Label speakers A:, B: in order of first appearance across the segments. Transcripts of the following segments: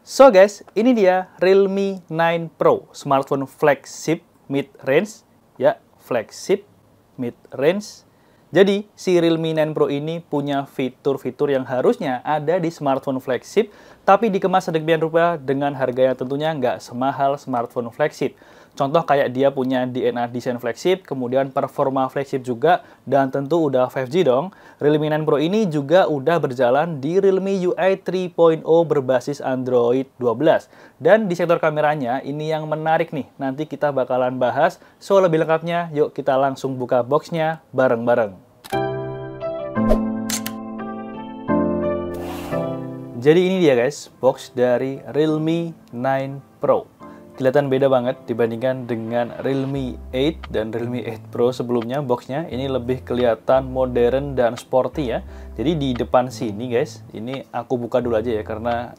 A: So guys, ini dia Realme 9 Pro, smartphone flagship mid-range, ya, flagship mid-range. Jadi, si Realme 9 Pro ini punya fitur-fitur yang harusnya ada di smartphone flagship, tapi dikemas sedemikian rupa dengan harga yang tentunya nggak semahal smartphone flagship. Contoh kayak dia punya DNA desain flagship, kemudian performa flagship juga, dan tentu udah 5G dong. Realme 9 Pro ini juga udah berjalan di Realme UI 3.0 berbasis Android 12. Dan di sektor kameranya, ini yang menarik nih, nanti kita bakalan bahas. So, lebih lengkapnya, yuk kita langsung buka boxnya bareng-bareng. Jadi ini dia guys, box dari Realme 9 Pro. Kelihatan beda banget dibandingkan dengan Realme 8 dan Realme 8 Pro sebelumnya. Boxnya ini lebih kelihatan modern dan sporty ya. Jadi di depan sini guys, ini aku buka dulu aja ya karena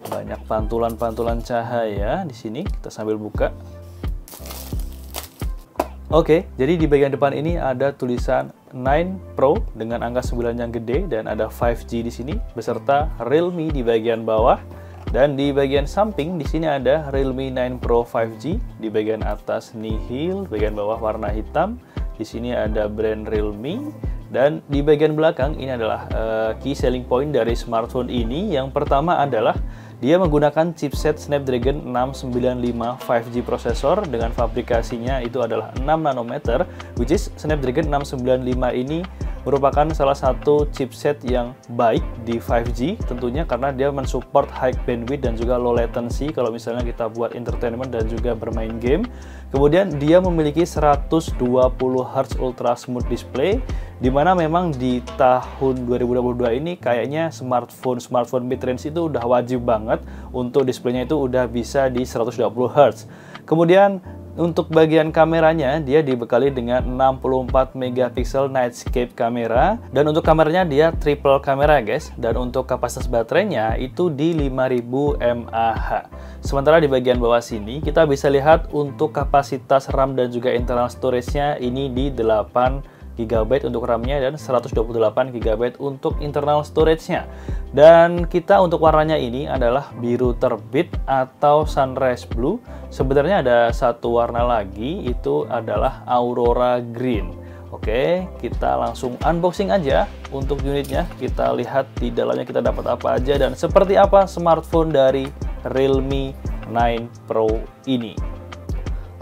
A: banyak pantulan-pantulan cahaya di sini. Kita sambil buka. Oke, jadi di bagian depan ini ada tulisan 9 Pro dengan angka 9 yang gede dan ada 5G di sini beserta Realme di bagian bawah. Dan di bagian samping di sini ada Realme 9 Pro 5G, di bagian atas nihil, bagian bawah warna hitam. Di sini ada brand Realme dan di bagian belakang ini adalah key selling point dari smartphone ini. Yang pertama adalah dia menggunakan chipset Snapdragon 695 5G prosesor dengan fabrikasinya itu adalah 6 nanometer, which is Snapdragon 695 ini merupakan salah satu chipset yang baik di 5G tentunya karena dia mensupport high bandwidth dan juga low latency kalau misalnya kita buat entertainment dan juga bermain game. Kemudian dia memiliki 120 Hz ultra smooth display, dimana memang di tahun 2022 ini kayaknya smartphone mid-range itu udah wajib banget untuk displaynya itu udah bisa di 120 Hz. Kemudian untuk bagian kameranya dia dibekali dengan 64 megapiksel nightscape kamera dan untuk kameranya dia triple kamera guys, dan untuk kapasitas baterainya itu di 5000 mAh. Sementara di bagian bawah sini kita bisa lihat untuk kapasitas RAM dan juga internal storage-nya ini di 8 GB untuk RAM-nya dan 128 GB untuk internal storage-nya. Dan kita untuk warnanya ini adalah biru terbit atau sunrise blue. Sebenarnya ada satu warna lagi, itu adalah aurora green. Oke, kita langsung unboxing aja untuk unitnya. Kita lihat di dalamnya kita dapat apa aja dan seperti apa smartphone dari Realme 9 Pro ini.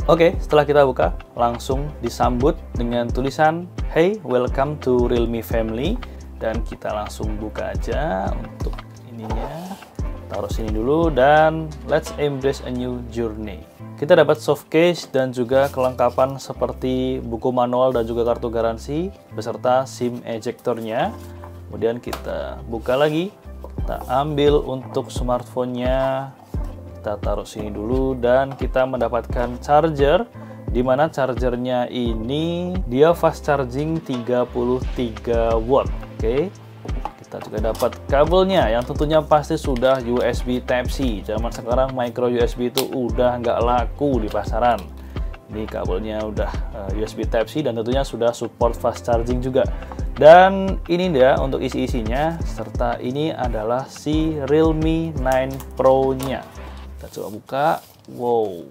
A: Oke, setelah kita buka, langsung disambut dengan tulisan "Hey, welcome to Realme Family", dan kita langsung buka aja untuk ininya. Taruh sini dulu dan let's embrace a new journey. Kita dapat soft case dan juga kelengkapan seperti buku manual dan juga kartu garansi beserta SIM ejectornya. Kemudian kita buka lagi, kita ambil untuk smartphone-nya. Kita taruh sini dulu dan kita mendapatkan charger, di mana chargernya ini dia fast charging 33 watt. Oke, kita juga dapat kabelnya yang tentunya pasti sudah USB Type-C. Zaman sekarang micro USB itu udah nggak laku di pasaran. Ini kabelnya udah USB Type-C dan tentunya sudah support fast charging juga. Dan ini dia untuk isi-isinya, serta ini adalah si Realme 9 Pro-nya. Kita coba buka. Wow,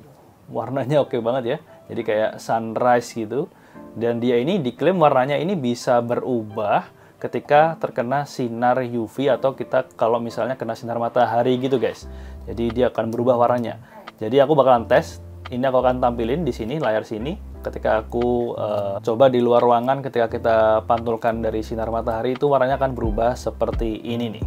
A: warnanya oke banget ya. Jadi kayak sunrise gitu. Dan dia ini diklaim warnanya ini bisa berubah ketika terkena sinar UV atau kita kalau misalnya kena sinar matahari gitu guys. Jadi dia akan berubah warnanya. Jadi aku bakalan tes. Ini aku akan tampilin di sini, layar sini. Ketika aku coba di luar ruangan, ketika kita pantulkan dari sinar matahari itu warnanya akan berubah seperti ini nih.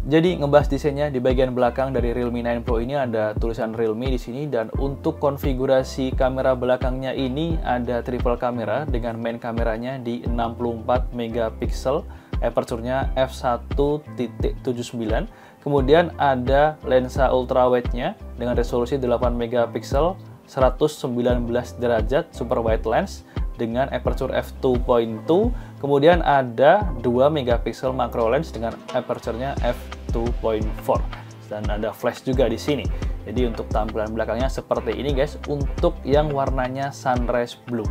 A: Jadi ngebahas desainnya, di bagian belakang dari Realme 9 Pro ini ada tulisan Realme di sini, dan untuk konfigurasi kamera belakangnya ini ada triple kamera dengan main kameranya di 64 megapiksel, aperture-nya f1.79. Kemudian ada lensa ultrawide-nya dengan resolusi 8 megapiksel, 119 derajat super wide lens dengan aperture f2.2. Kemudian ada 2 megapiksel macro lens dengan aperture-nya f2.4 dan ada flash juga di sini. Jadi untuk tampilan belakangnya seperti ini guys untuk yang warnanya sunrise blue.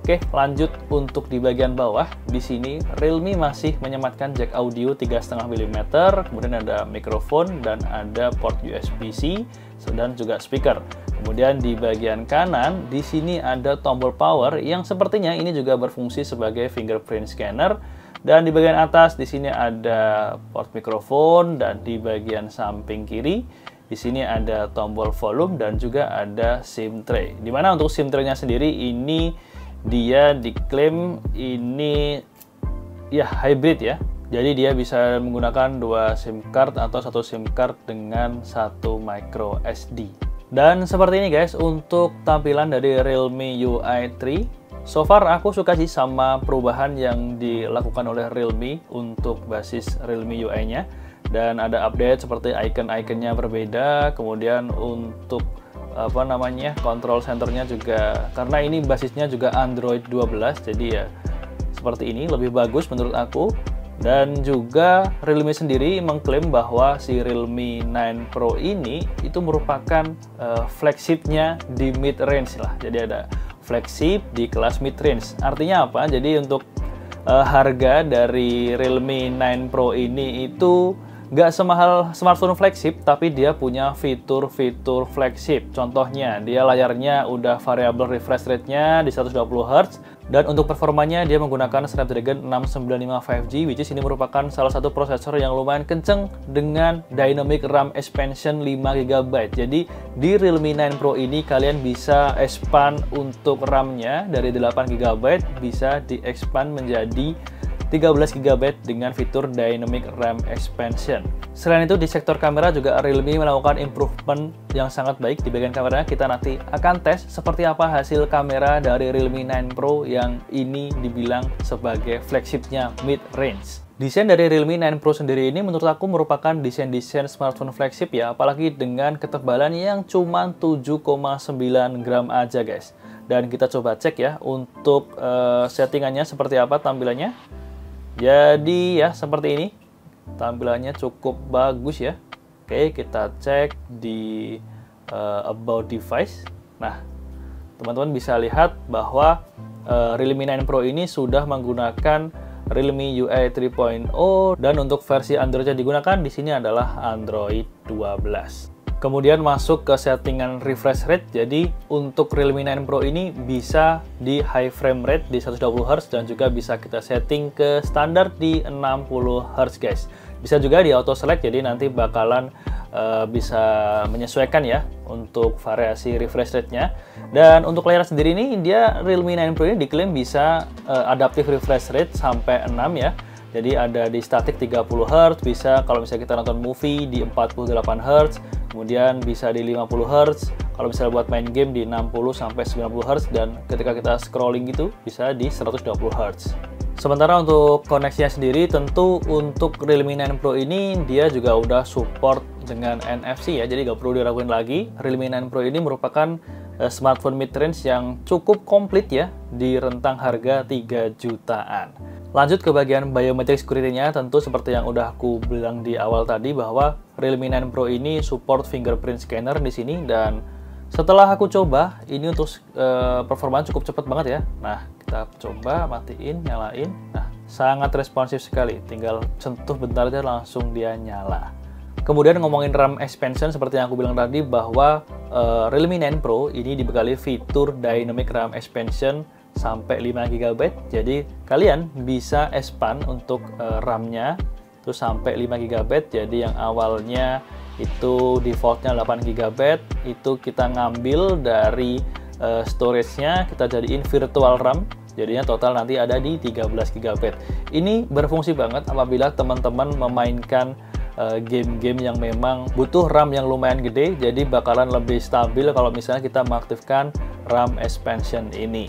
A: Oke, lanjut untuk di bagian bawah. Di sini Realme masih menyematkan jack audio 3,5 mm, kemudian ada mikrofon dan ada port USB-C dan juga speaker. Kemudian di bagian kanan, di sini ada tombol power yang sepertinya ini juga berfungsi sebagai fingerprint scanner. Dan di bagian atas di sini ada port mikrofon dan di bagian samping kiri di sini ada tombol volume dan juga ada SIM tray. Dimana untuk SIM tray-nya sendiri ini dia diklaim ini ya hybrid ya. Jadi dia bisa menggunakan 2 SIM card atau 1 SIM card dengan 1 micro SD. Dan seperti ini guys untuk tampilan dari Realme UI 3. So far aku suka sih sama perubahan yang dilakukan oleh Realme untuk basis Realme UI-nya. Dan ada update seperti icon-iconnya berbeda, kemudian untuk control centernya juga, karena ini basisnya juga Android 12, jadi ya seperti ini lebih bagus menurut aku. Dan juga Realme sendiri mengklaim bahwa si Realme 9 Pro ini itu merupakan flagshipnya di mid range lah, jadi ada flagship di kelas mid range. Artinya apa? Jadi untuk harga dari Realme 9 Pro ini itu nggak semahal smartphone flagship, tapi dia punya fitur-fitur flagship. Contohnya, dia layarnya udah variable refresh rate-nya di 120 Hz, dan untuk performanya dia menggunakan Snapdragon 695 5G, which is ini merupakan salah satu prosesor yang lumayan kenceng dengan dynamic RAM expansion 5GB. Jadi di Realme 9 Pro ini kalian bisa expand untuk RAM-nya dari 8GB bisa di-expand menjadi 13GB dengan fitur Dynamic RAM Expansion. Selain itu di sektor kamera juga Realme melakukan improvement yang sangat baik. Di bagian kameranya kita nanti akan tes seperti apa hasil kamera dari Realme 9 Pro yang ini dibilang sebagai flagshipnya mid-range. Desain dari Realme 9 Pro sendiri ini menurut aku merupakan desain-desain smartphone flagship ya, apalagi dengan ketebalan yang cuma 7,9 gram aja guys. Dan kita coba cek ya untuk settingannya seperti apa tampilannya. Jadi ya seperti ini, tampilannya cukup bagus ya. Oke, kita cek di about device. Nah, teman-teman bisa lihat bahwa Realme 9 Pro ini sudah menggunakan Realme UI 3.0 dan untuk versi Android yang digunakan di sini adalah Android 12. Kemudian masuk ke settingan refresh rate. Jadi untuk Realme 9 Pro ini bisa di high frame rate di 120 Hz dan juga bisa kita setting ke standar di 60 Hz guys. Bisa juga di auto select, jadi nanti bakalan bisa menyesuaikan ya untuk variasi refresh rate-nya. Dan untuk layar sendiri ini dia Realme 9 Pro ini diklaim bisa adaptive refresh rate sampai 6 ya. Jadi ada di static 30 Hz, bisa kalau misalnya kita nonton movie di 48 Hz, kemudian bisa di 50 Hz, kalau misalnya buat main game di 60 sampai 90 Hz, dan ketika kita scrolling gitu bisa di 120 Hz. Sementara untuk koneksinya sendiri, tentu untuk Realme 9 Pro ini dia juga udah support dengan NFC ya, jadi nggak perlu diraguin lagi. Realme 9 Pro ini merupakan smartphone mid-range yang cukup komplit ya, di rentang harga 3 jutaan. Lanjut ke bagian biometric security-nya, tentu seperti yang udah aku bilang di awal tadi bahwa Realme 9 Pro ini support fingerprint scanner di sini, dan setelah aku coba ini untuk performa cukup cepat banget ya. Nah, kita coba matiin, nyalain. Nah, sangat responsif sekali. Tinggal sentuh bentar aja langsung dia nyala. Kemudian ngomongin RAM expansion seperti yang aku bilang tadi bahwa Realme 9 Pro ini dibekali fitur Dynamic RAM Expansion sampai 5GB. Jadi kalian bisa expand untuk RAM-nya itu sampai 5GB. Jadi yang awalnya itu defaultnya 8GB, itu kita ngambil dari storage-nya, kita jadiin virtual RAM. Jadinya total nanti ada di 13GB. Ini berfungsi banget apabila teman-teman memainkan game-game yang memang butuh RAM yang lumayan gede, jadi bakalan lebih stabil kalau misalnya kita mengaktifkan RAM expansion ini.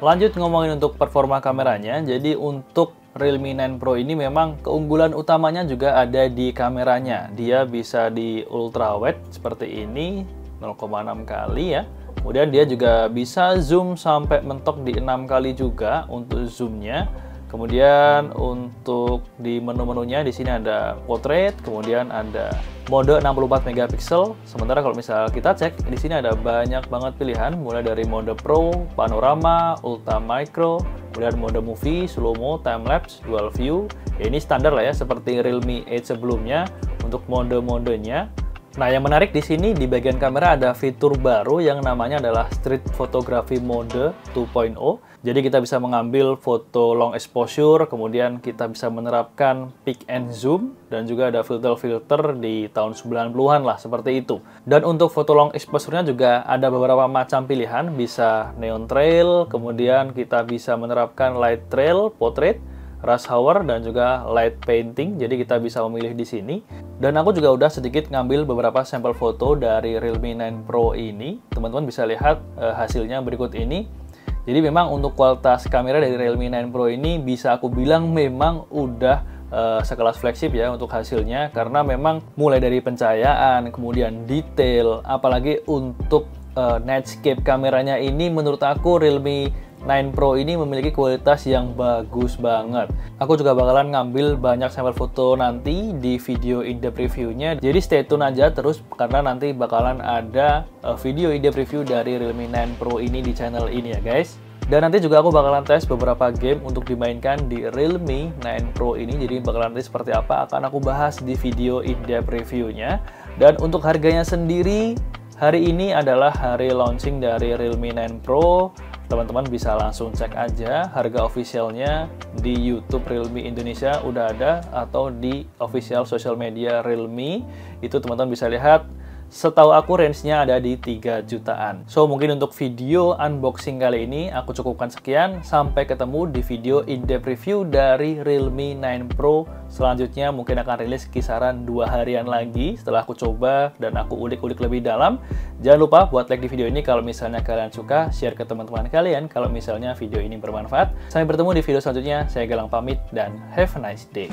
A: Lanjut ngomongin untuk performa kameranya. Jadi untuk Realme 9 Pro ini memang keunggulan utamanya juga ada di kameranya. Dia bisa di ultra wide seperti ini, 0,6 kali ya. Kemudian dia juga bisa zoom sampai mentok di 6 kali juga untuk zoomnya. Kemudian untuk di menu-menunya di sini ada portrait, kemudian ada mode 64 megapiksel. Sementara kalau misal kita cek di sini ada banyak banget pilihan, mulai dari mode Pro, panorama, ultra micro, kemudian mode movie, slow mo, time lapse, dual view. Ya, ini standar lah ya seperti Realme 8 sebelumnya untuk mode-modenya. Nah, yang menarik di sini di bagian kamera ada fitur baru yang namanya adalah Street Photography Mode 2.0. Jadi kita bisa mengambil foto long exposure, kemudian kita bisa menerapkan peak and zoom, dan juga ada filter-filter di tahun 90-an lah, seperti itu. Dan untuk foto long exposure-nya juga ada beberapa macam pilihan, bisa neon trail, kemudian kita bisa menerapkan light trail, portrait, rush hour, dan juga light painting. Jadi kita bisa memilih di sini. Dan aku juga udah sedikit ngambil beberapa sampel foto dari Realme 9 Pro ini. Teman-teman bisa lihat hasilnya berikut ini. Jadi memang untuk kualitas kamera dari Realme 9 Pro ini bisa aku bilang memang udah sekelas flagship ya untuk hasilnya. Karena memang mulai dari pencahayaan, kemudian detail, apalagi untuk nightscape kameranya ini menurut aku Realme 9 Pro ini memiliki kualitas yang bagus banget. Aku juga bakalan ngambil banyak sampel foto nanti di video in-depth review-nya. Jadi stay tune aja terus karena nanti bakalan ada video in-depth review dari Realme 9 Pro ini di channel ini ya guys. Dan nanti juga aku bakalan tes beberapa game untuk dimainkan di Realme 9 Pro ini. Jadi bakalan nanti seperti apa akan aku bahas di video in-depth review-nya. Dan untuk harganya sendiri, hari ini adalah hari launching dari Realme 9 Pro. Teman-teman bisa langsung cek aja harga officialnya di YouTube Realme Indonesia udah ada, atau di official social media Realme. Itu teman-teman bisa lihat. Setahu aku range-nya ada di 3 jutaan. So, mungkin untuk video unboxing kali ini aku cukupkan sekian. Sampai ketemu di video in-depth review dari Realme 9 Pro. Selanjutnya mungkin akan rilis kisaran 2 harian lagi setelah aku coba dan aku ulik-ulik lebih dalam. Jangan lupa buat like di video ini kalau misalnya kalian suka, share ke teman-teman kalian kalau misalnya video ini bermanfaat. Sampai bertemu di video selanjutnya. Saya Galang pamit dan have a nice day.